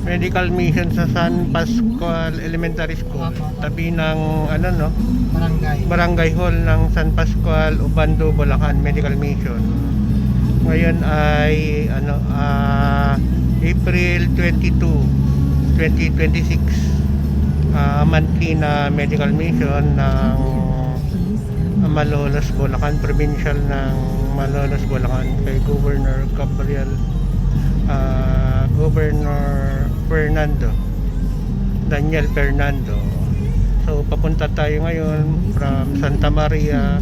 medical mission sa San Pascual Elementary School. Tabi ng ano no? Barangay Hall ng San Pascual, Ubando, Bulacan, medical mission. Ngayon ay ano April 22, 2026. Monthly na medical mission ng Malolos, Bulacan, provincial ng Malolos, Bulacan kay Governor Gabriel, Governor Daniel Fernando. So papunta tayo ngayon from Santa Maria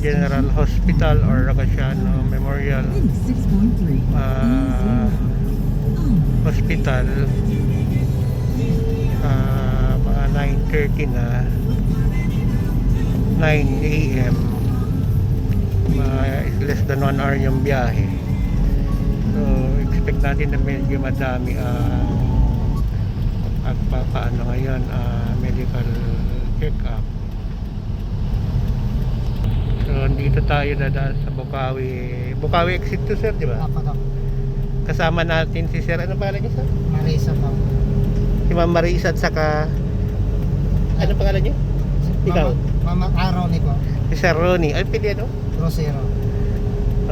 General Hospital or Ragaciano Memorial Hospital. Mga 9:30 na, 9 AM. Less than 1 hour yung biyahe. So expect natin na medyo madami ang paano ngayon medical check-up. So dito tayo dadaan sa Bukawi exit to, sir, di ba? Kasama natin si sir, ano pangalan niya, sir? Marisa po. Si Ma'am Marisa at saka ano pangalan niyo? Ikaw? Mama Ronnie po. Si Sir Ronnie. Ano pili ano? Rosero.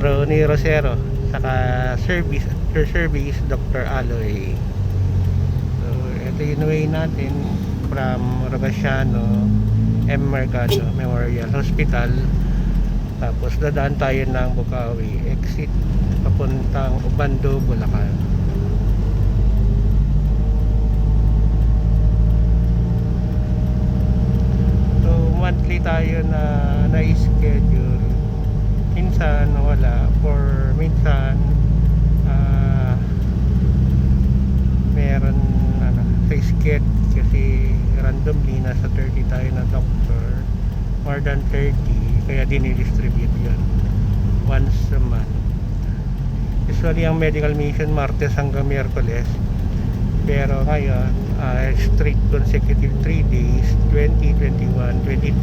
Ronnie Rosero. Saka service Dr. Aloy. So ito yung way natin from Ragaciano Mercado Memorial Hospital. Tapos dadaan tayo ng Bukawi exit papuntang Ubando, Bulacan. So monthly tayo na schedule. Minsan wala, for minsan meron sa schedule kasi randomly nasa 30 tayo na doctor, more than 30, kaya dinidistribute yun once a month. Usually ang medical mission Martes hanggang Miyerkules, pero ngayon strict consecutive 3 days, 20, 21, 22,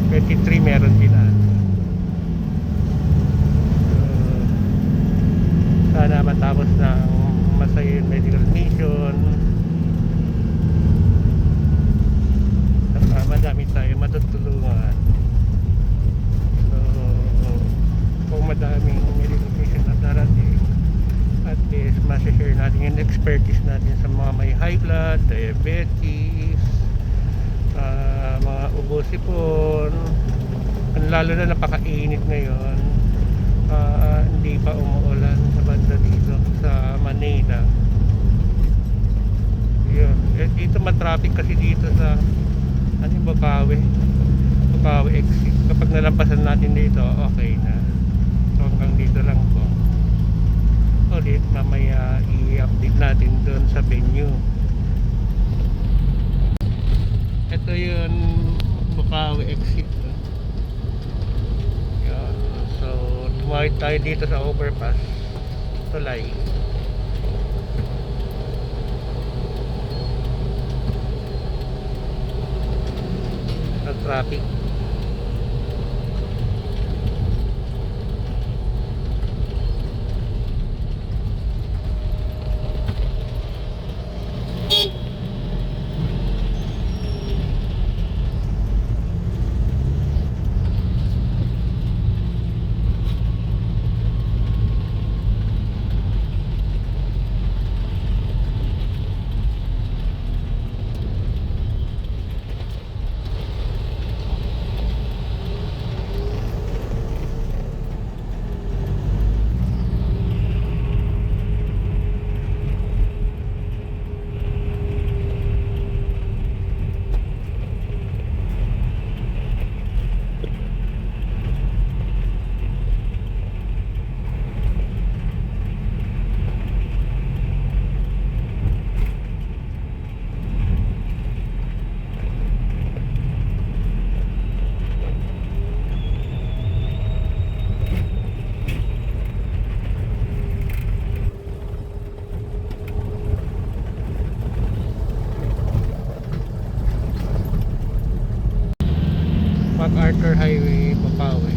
23 meron din sana matapos ng masaya yung medical mission. Madami tayo matutulungan. So kung madaming medical mission na darating, at least masashare natin yung expertise natin sa mga may high blood, diabetes, mga ubo sipon, lalo na napakainit ngayon. Hindi pa umuulan sa banda dito sa Manila. Yun. Dito matraffic kasi dito sa Bukawi exit. Kapag nalampasan natin dito, okay na. So hanggang dito lang po. Ulit mamaya i-update natin doon sa venue. Ito yun, Bukawi exit. Yan. So tumawid tayo dito sa overpass Tulay. Sa traffic. MacArthur Highway, Bukawi.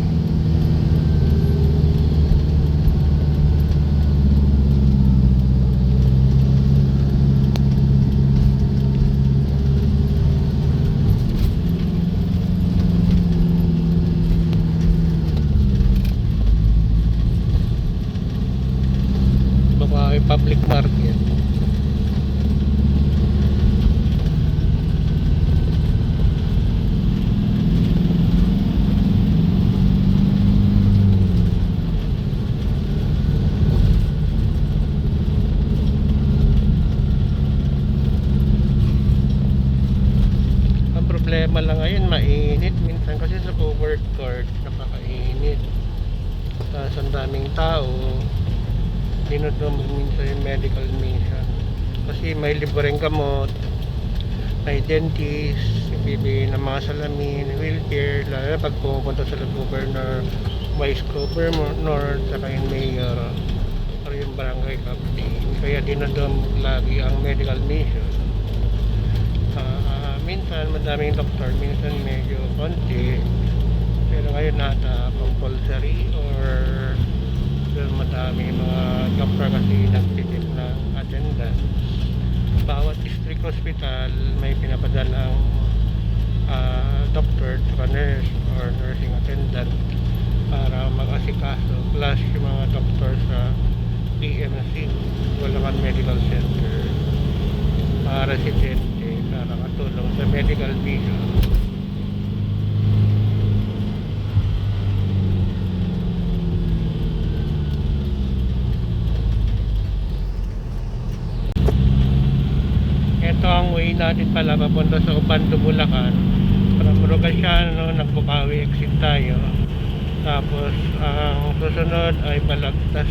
public market. Ang problema lang ngayon, mainit minsan kasi sa covered court, napakainit. Tapos ang daming tao, dinudumog minsan yung medical mission. Kasi may libreng gamot, may dentist, bibili ng mga salamin, wheelchair, lalo na pag pumunta sa governor, vice governor, saka yung mayor, or yung barangay captain. Kaya dinudumog lagi ang medical mission. Minsan madaming doktor, minsan medyo konti, pero ngayon nata compulsory or madami mga doktor kasi nagtitip ng attendance. Bawat district hospital may pinapadalang doctor at nurse or nursing attendant para mag-asikaso, plus yung mga doktor sa PMC, Bulacan Medical Center, mga residente para katulong sa medical mission. Ito ang way natin pala papunta sa Ubando, Bulacan. From Rogasiano, Nagbukawi exit tayo. Tapos ang susunod ay Balagtas.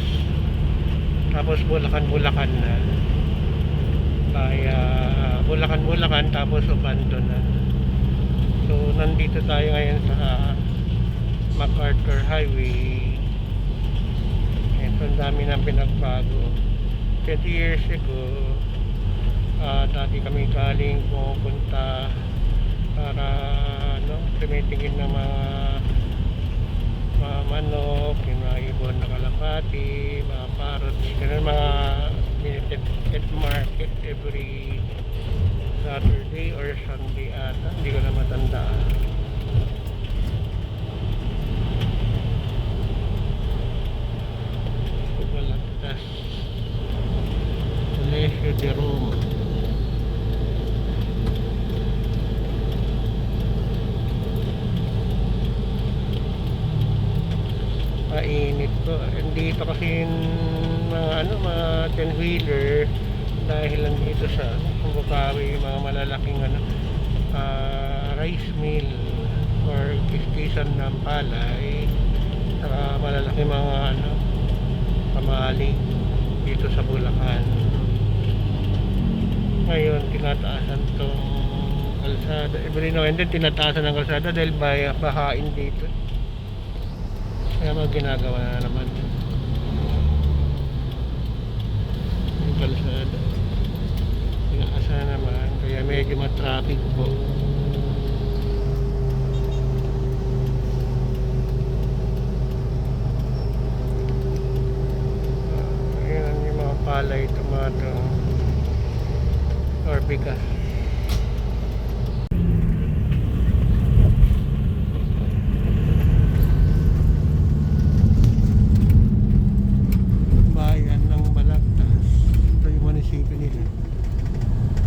Tapos Bulacan na. Kaya Bulacan tapos Ubando na. So nandito tayo ngayon sa MacArthur Highway. Ito ang dami ng pinagbago. 20 years ago, dati kami galing pupunta para tumitingin ng mga manok, yung mga ibon na kalapati, mga parrots, ganun, mga pet market every Saturday or Sunday ata, hindi ko na matandaan. Balagtas, Colegio de Roma. Mainit po. Dito kasi yung mga 10-wheeler dahil lang dito sa Bukawi, mga malalaking rice mill or station ng palay, malalaking mga pamali dito sa Bulacan. Ngayon tinataasan tong kalsada, every now and then tinataasan ng kalsada dahil bahain dito. Kaya mga ginagawa na naman yung kalsada, inaasa na naman, kaya medyo matraffic po. Ayan yung mga palay, tomato or bigas.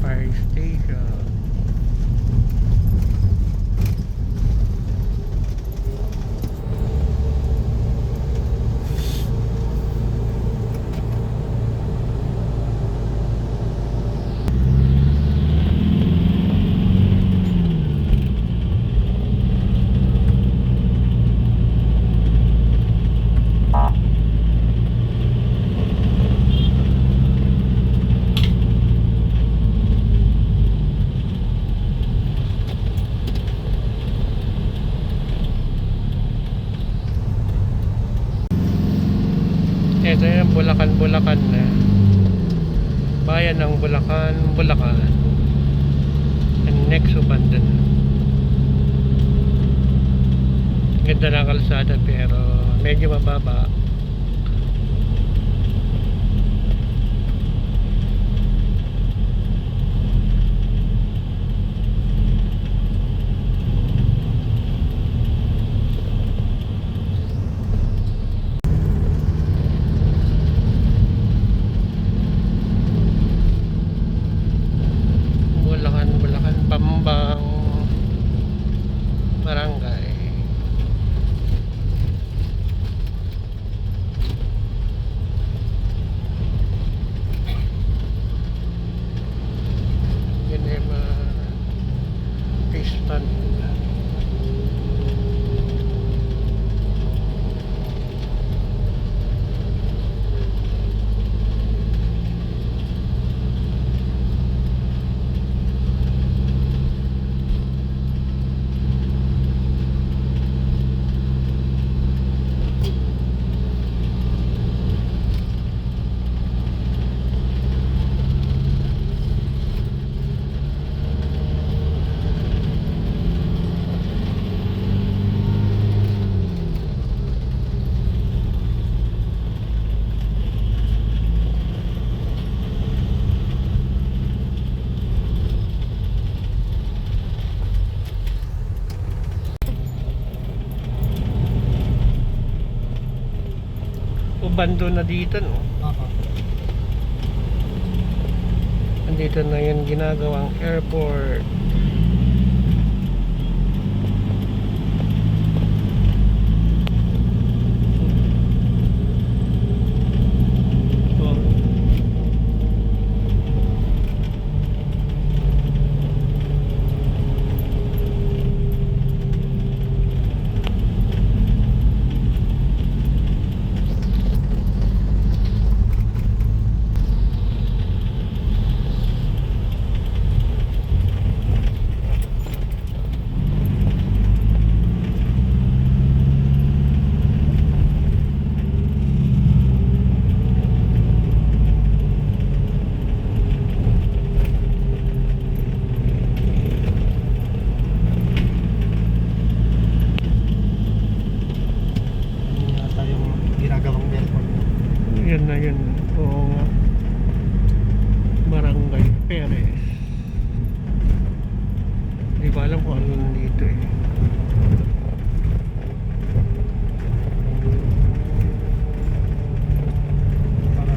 Fire station. Ito yung Bulacan na. Bayan ng Bulacan. And next Ubando na. Ganda na kalsada pero medyo mababa. bando na dito, no? Opo. Andito na yung ginagawang airport. Oh. Yun yata yung ginagawang airport. Yan na yun. Oo nga. Barangay Perez. Hindi ko alam kung ano nandito eh. Para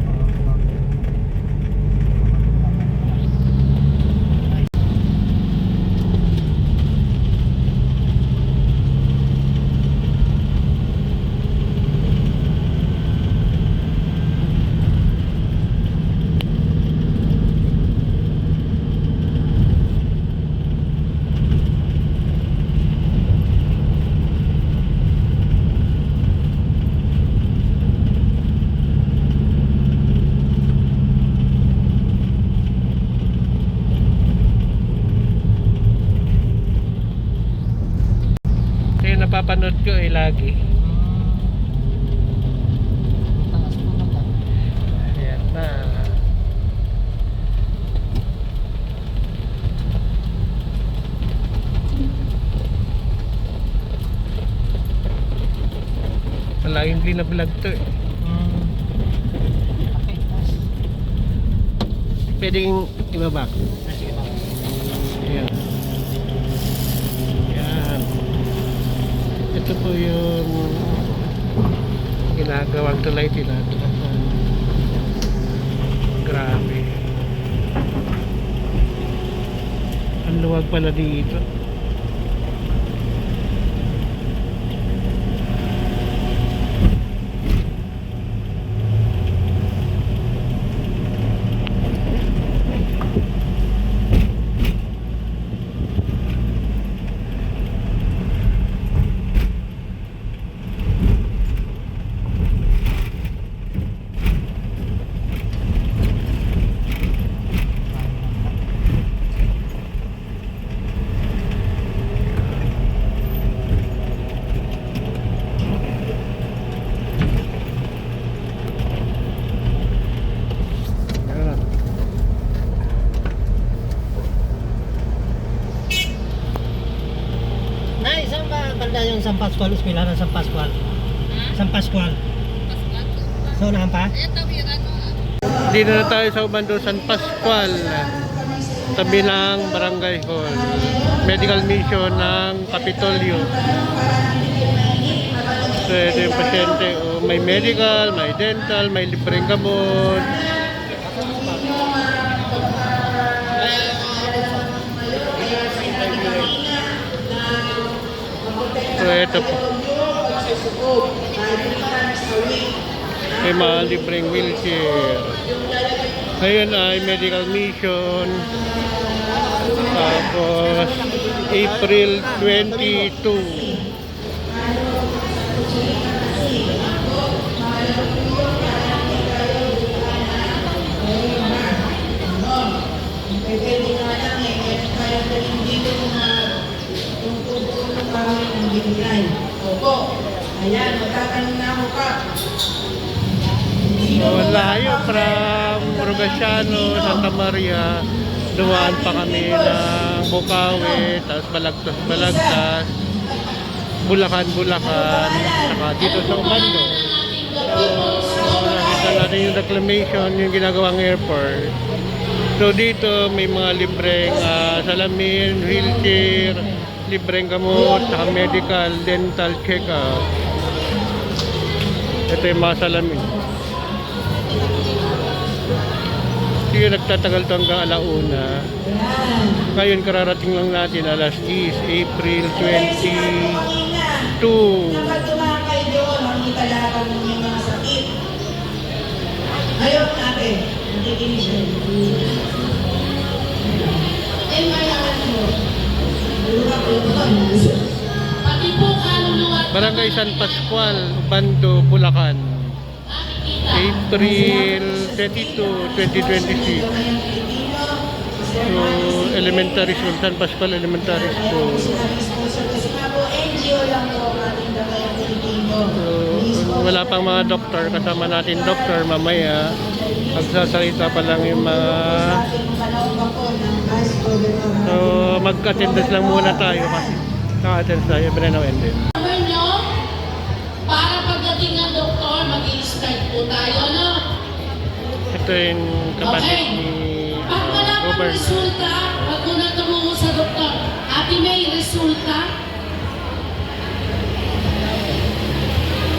Kaya napapanood ko eh lagi. taas po na ba? Ayan na. Wala yung binablog to eh. Okay, taas. Pwedeng ibaba. Sige ba? Ayan. Ayan. Ito po yung ginagawang tulay tinatulasan. Grabe. Ang luwag pala dito. Ayan. Nay, saan ba banda yung San Pascual? Eskwela ng San Pascual? San Pascual. So, unahan pa? Dito na tayo sa Ubando, San Pascual. Tabi ng Barangay Hall. Medical mission ng Kapitolyo. So, ito yung pasyente. Oh, may medical, may dental, may libreng gamot. So, ito po. May mga libreng wheelchair. Ngayon ay medical mission. Tapos April 22. Ayan, magtatanong na ako pa. So, layo from Rogasiano, Santa Maria. Dumaan pa kami ng Bukawi, tapos Balagtas, Bulacan, saka dito sa Ubando. So, nakita natin yung reclamation, yung ginagawang airport. So, dito may mga libreng salamin, wheelchair, libreng gamot, saka medical, dental check-up. Ito yung mga salamin. Kasi nagtatagal to hanggang alauna. Ngayon kararating lang natin alas 10, April 22. Kapag tumakay doon, makita lahat ng inyong mga sakit. Ngayon natin, nakikinig siya. Eh, mayaman mo. Pati po kaluluwa at Barangay San Pascual, Bando, Bulacan. April 22, 2026. So, elementary school, San Pascual Elementary School. Kasi nga po, NGO lang po ang ating Damayan Pilipino. So, wala pang mga doktor, kasama natin doktor mamaya. Magsasalita pa lang yung mga... So, mag-attendance lang muna tayo kasi naka-attendance tayo, Breno Ended. number nyo, para pagdating ng doktor, mag-i-start po tayo, no? Ito yung kapatid Okay. ni Pag wala pang Robert. resulta, wag mo na tumungo sa doktor. Ate May, resulta?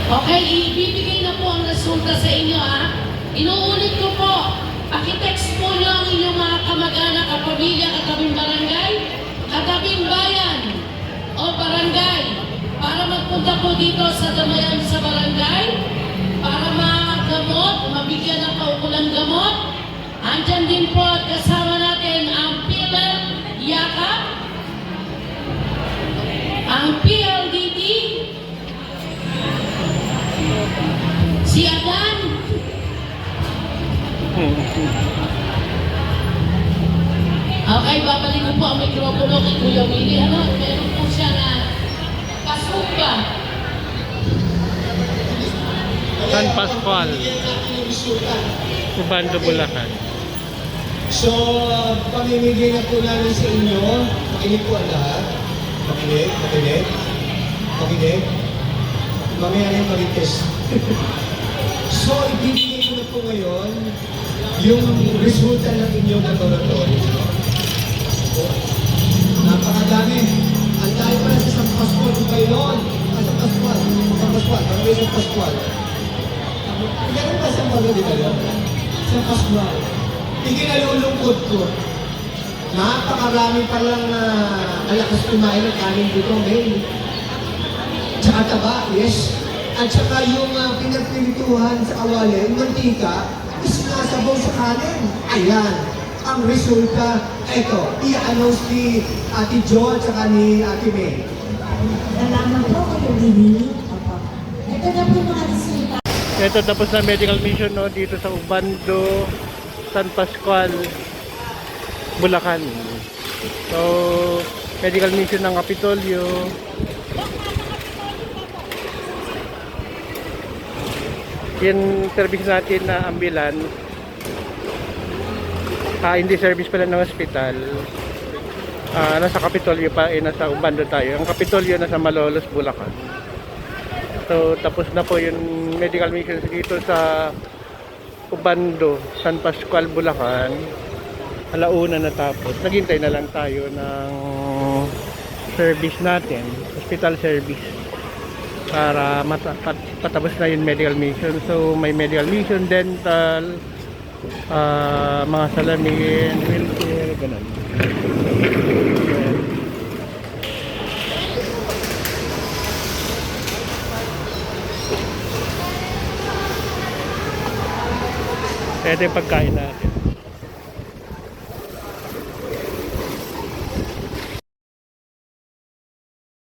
Okay, ibibigay na po ang resulta sa inyo, ha? Inuulit ko po, pakitext po nyo ang inyong mga kamag-anak, kapamilya, katabing barangay, katabing bayan, o barangay, para magpunta po dito sa Damayan sa barangay, para magamot, mabigyan ng kaukulang gamot. Andyan din po at kasama natin ang PhilHealth Yakap, ang PLDT, si Adan, okay, babalik ko po ang mikropono kay Kuya Willie. Ano, meron po siya na pasuka. San Pascual, Bando, Bulacan. So, pamimigay na po namin sa inyo. Makinig po ang lahat. Makinig, makinig. Makinig. Mamaya na yung mag-test. So, ibibigay ko na po ngayon yung resulta ng inyong laboratory. Napakadami. Ang dami pa na sa San Pascual, Baylon. San Pascual. San Pascual. Barangay San Pascual. Ganun ba San Pascual, di ba yun? San Pascual. Ikinalulungkot ko. Napakarami pa lang na malakas kumain ng kanin dito, men. Tsaka taba, yes. At saka yung pinagpilituhan sa kawali, yung mantika, isinasabaw sa kanin. Ayan. Ang resulta, eto, i-announce ni Ate Jo at saka ni Ate May. Salamat po kayo, Dini. Opo. Ito na po mga resulta. Ito tapos na medical mission no, dito sa Ubando, San Pascual, Bulacan. So, medical mission ng Kapitolyo. Yung service natin na ambulance, hindi service pala ng hospital. Nasa Kapitolyo pa, nasa Ubando tayo. Ang Kapitolyo nasa Malolos, Bulacan. So, tapos na po yung medical mission dito sa Ubando, San Pascual, Bulacan. Alauna na tapos. Naghintay na lang tayo ng service natin, hospital service, para patapos na yung medical mission. So, may medical mission, dental, mga salamin, wheelchair, ganun. Ito yung pagkain natin.